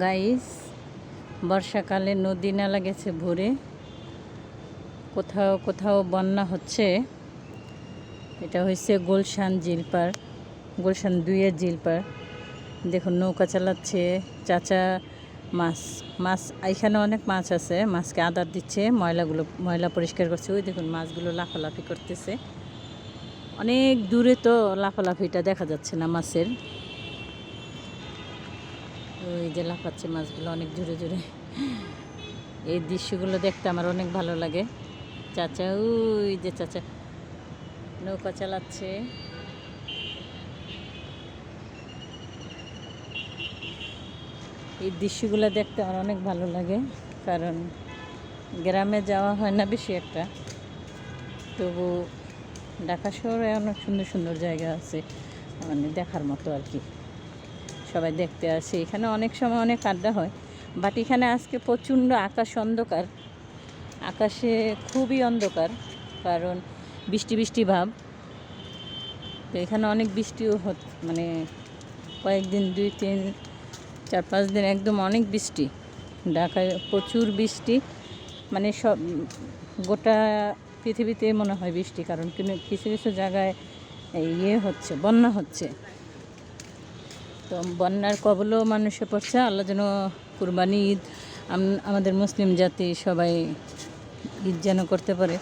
Guys, বর্ষাকালে নদী নালা গেছে ভরে, কোথাও কোথাও বন্যা হচ্ছে। এটা হয়েছে গুলশান জিলপার, গুলশান 2-এর জিলপার। দেখুন নৌকা চালাচ্ছে চাচা। মাছ মাছ এখানে অনেক মাছ আছে, মাছকে আদার দিচ্ছে, ময়লা পরিষ্কার করছে। ওই দেখুন মাছগুলো লাফালাফি করতেছে। অনেক দূরে তো লাফালাফিটা দেখা যাচ্ছে না মাছের। ওই যে লাফাচ্ছে মাছগুলো অনেক জোরে জোরে। এই দৃশ্যগুলো দেখতে আমার অনেক ভালো লাগে। চাচা, ওই যে চাচা নৌকা চালাচ্ছে। এই দৃশ্যগুলো দেখতে আমার অনেক ভালো লাগে, কারণ গ্রামে যাওয়া হয় না বেশি একটা, তবু ঢাকা শহরে অনেক সুন্দর সুন্দর জায়গা আছে, মানে দেখার মতো আর কি। সবাই দেখতে আসে এখানে, অনেক সময় অনেক আড্ডা হয়। বাট এখানে আজকে প্রচণ্ড আকাশ অন্ধকার, আকাশে খুবই অন্ধকার, কারণ বৃষ্টি বৃষ্টি ভাব। তো এখানে অনেক বৃষ্টিও মানে কয়েকদিন 2-3-4-5 দিন একদম অনেক বৃষ্টি। ঢাকায় প্রচুর বৃষ্টি, মানে সব গোটা পৃথিবীতে মনে হয় বৃষ্টি, কারণ কিছু কিছু জায়গায় হচ্ছে, বন্যা হচ্ছে। তো বন্যার কবলেও মানুষে পড়ছে। আল্লাহ যেন কুরবানি ঈদ আমাদের মুসলিম জাতি সবাই ঈদ যেন করতে পারে।